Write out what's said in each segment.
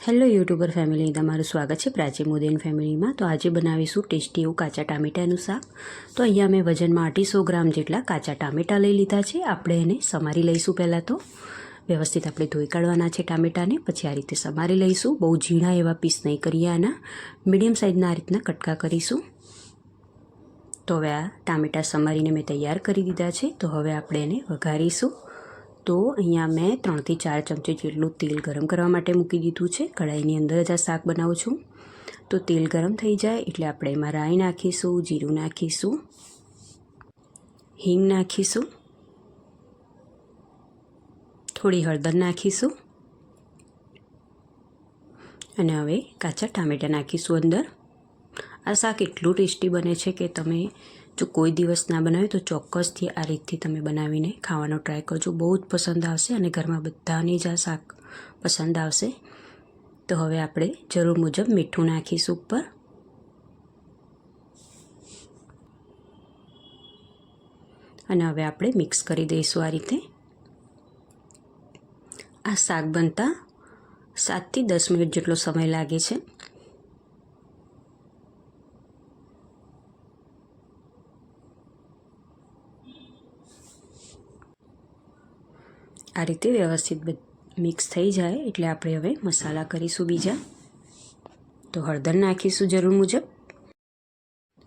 Hello YouTuber family, તમારું સ્વાગત છે પ્રાચી મોદીન ફેમિલીમાં। તો આજે બનાવીશું ટેસ્ટી એવું કાચા ટામેટાનું શાક। તો અહીંયા મેં વજનમાં 250 ગ્રામ જેટલા કાચા ટામેટા લઈ લીધા છે। આપણે એને સમારી લઈશું। પહેલાં તો વ્યવસ્થિત આપણે ધોઈ કાઢવાના છે ટામેટાને, પછી આ રીતે સમારી લઈશું। બહુ ઝીણા એવા પીસ નહીં કરીએ, આના મીડિયમ સાઇઝના આ રીતના કટકા કરીશું। તો હવે આ ટામેટા સમારીને મેં તૈયાર કરી દીધા છે। તો હવે આપણે એને વઘારીશું। તો અહીંયા મેં 3 થી 4 ચમચી જેટલું તેલ ગરમ કરવા માટે મૂકી દીધું છે। કઢાઈની અંદર જ આ શાક બનાવું છું। તો તેલ ગરમ થઈ જાય એટલે આપણે એમાં રાઈ નાખીશું, જીરું નાખીશું, હિંગ નાખીશું, થોડી હળદર નાખીશું અને હવે કાચા ટામેટાં નાખીશું અંદર। આ શાક એટલું ટેસ્ટી બને છે કે તમે જો કોઈ દિવસ ના બનાવ્યું તો ચોક્કસથી આ રીતથી તમે બનાવીને ખાવાનો ટ્રાય કરજો। બહુ જ પસંદ આવશે અને ઘરમાં બધાને જ આ શાક પસંદ આવશે। તો હવે આપણે જરૂર મુજબ મીઠું નાખીશું ઉપર અને હવે આપણે મિક્સ કરી દઈશું આ રીતે। આ શાક બનતા 7 થી 10 મિનિટ જેટલો સમય લાગે છે। આ રીતે વ્યવસ્થિત મિક્સ થઈ જાય એટલે આપણે હવે મસાલા કરીશું બીજા। તો હળદર નાખીશું જરૂર મુજબ।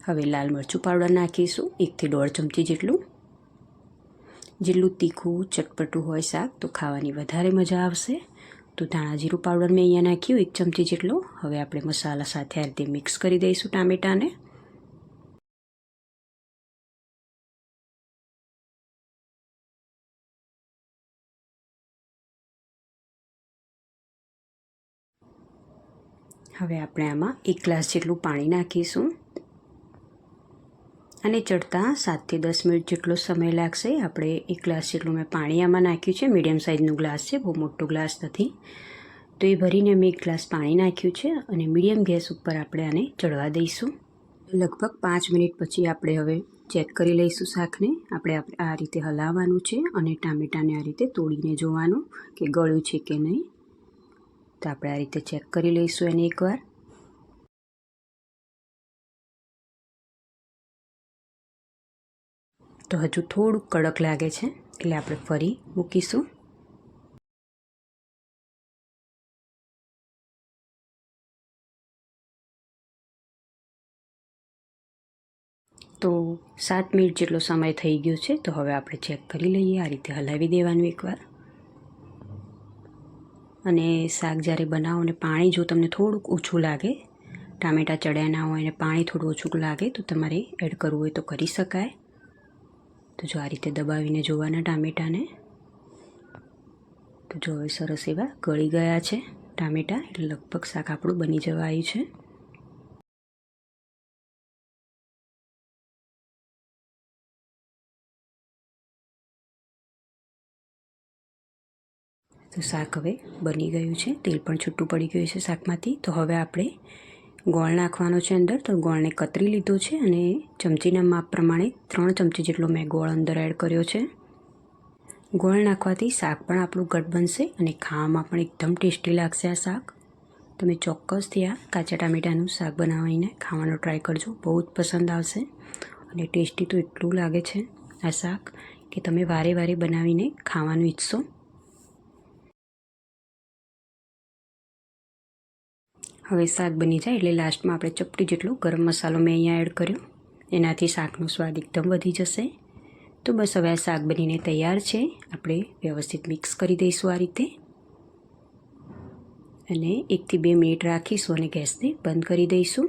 હવે લાલ મરચું પાવડર નાખીશું 1 થી 1.5 ચમચી જેટલું। જેટલું તીખું ચટપટું હોય શાક તો ખાવાની વધારે મજા આવશે। તો ધાણા જીરું પાવડર મેં અહીંયા નાખ્યું 1 ચમચી જેટલો। હવે આપણે મસાલા સાથે આ રીતે મિક્સ કરી દઈશું ટામેટાને। હવે આપણે આમાં 1 ગ્લાસ જેટલું પાણી નાખીશું અને ચડતા 7 થી 10 મિનિટ જેટલો સમય લાગશે। આપણે 1 ગ્લાસ જેટલું મેં પાણી આમાં નાખ્યું છે। મીડિયમ સાઇઝનું ગ્લાસ છે, બહુ મોટો ગ્લાસ નથી। તો એ ભરીને મેં 1 ગ્લાસ પાણી નાખ્યું છે અને મીડિયમ ગેસ ઉપર આપણે આને ચડવા દઈશું। લગભગ 5 મિનિટ પછી આપણે હવે ચેક કરી લઈશું શાકને। આપણે આ રીતે હલાવવાનું છે અને ટામેટાને આ રીતે તોડીને જોવાનું કે ગળ્યું છે કે નહીં। તો આપણે આ રીતે ચેક કરી લઈશું એને એકવાર। તો હજુ થોડુંક કડક લાગે છે એટલે આપણે ફરી મૂકીશું। તો 7 મિનિટ જેટલો સમય થઈ ગયો છે। તો હવે આપણે ચેક કરી લઈએ। આ રીતે હલાવી દેવાનું એકવાર। અને શાક જ્યારે બનાવો ને પાણી જો તમને થોડુંક ઓછું લાગે, ટામેટાં ચડ્યા ના હોય અને પાણી થોડું ઓછું લાગે તો તમારે એડ કરવું હોય તો કરી શકાય। તો જો આ રીતે દબાવીને જોવાના ટામેટાને। તો જો હવે સરસ એવા ગળી ગયા છે ટામેટાં, એટલે લગભગ શાક આપણું બની જવા આવ્યું છે। તો શાક હવે બની ગયું છે, તેલ પણ છૂટું પડી ગયું છે શાકમાંથી। તો હવે આપણે ગોળ નાખવાનો છે અંદર। તો ગોળને કતરી લીધો છે અને ચમચીના માપ પ્રમાણે 3 ચમચી જેટલો મેં ગોળ અંદર એડ કર્યો છે। ગોળ નાખવાથી શાક પણ આપણું ઘટ બનશે અને ખાવામાં પણ એકદમ ટેસ્ટી લાગશે આ શાક। તમે ચોક્કસથી આ કાચા ટામેટાનું શાક બનાવીને ખાવાનો ટ્રાય કરજો, બહુ જ પસંદ આવશે અને ટેસ્ટી તો એટલું લાગે છે આ શાક કે તમે વારે વારે બનાવીને ખાવાનું ઈચ્છશો। હવે શાક બની જાય એટલે લાસ્ટમાં આપણે ચપટી જેટલો ગરમ મસાલો મેં અહીંયા એડ કર્યો, એનાથી શાકનો સ્વાદ એકદમ વધી જશે। તો બસ હવે આ શાક બનીને તૈયાર છે। આપણે વ્યવસ્થિત મિક્સ કરી દઈશું આ રીતે અને 1 થી 2 મિનિટ રાખીશું અને ગેસને બંધ કરી દઈશું।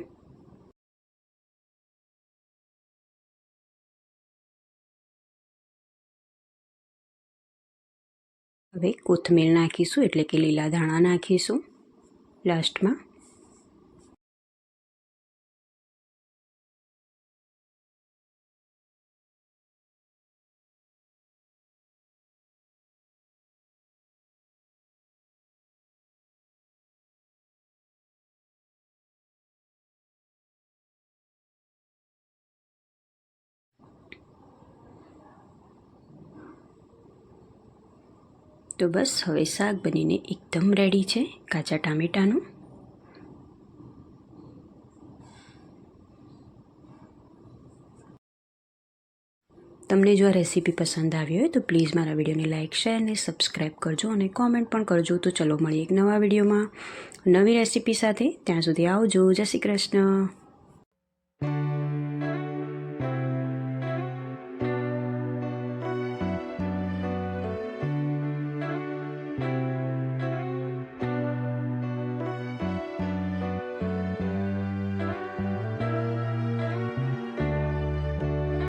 હવે કોથમીર નાખીશું એટલે કે લીલા ધાણા નાખીશું લાસ્ટમાં। તો બસ હવે શાક બનીને એકદમ રેડી છે, કાચા ટામેટાનું. તમને જો આ રેસીપી પસંદ આવી હોય તો પ્લીઝ મારા વિડીયોને લાઇક, શેર અને સબસ્ક્રાઈબ કરજો અને કોમેન્ટ પણ કરજો. તો ચલો મળીએ એક નવા વિડીયોમાં નવી રેસીપી સાથે. ત્યાં સુધી આવજો. જય શ્રી કૃષ્ણ.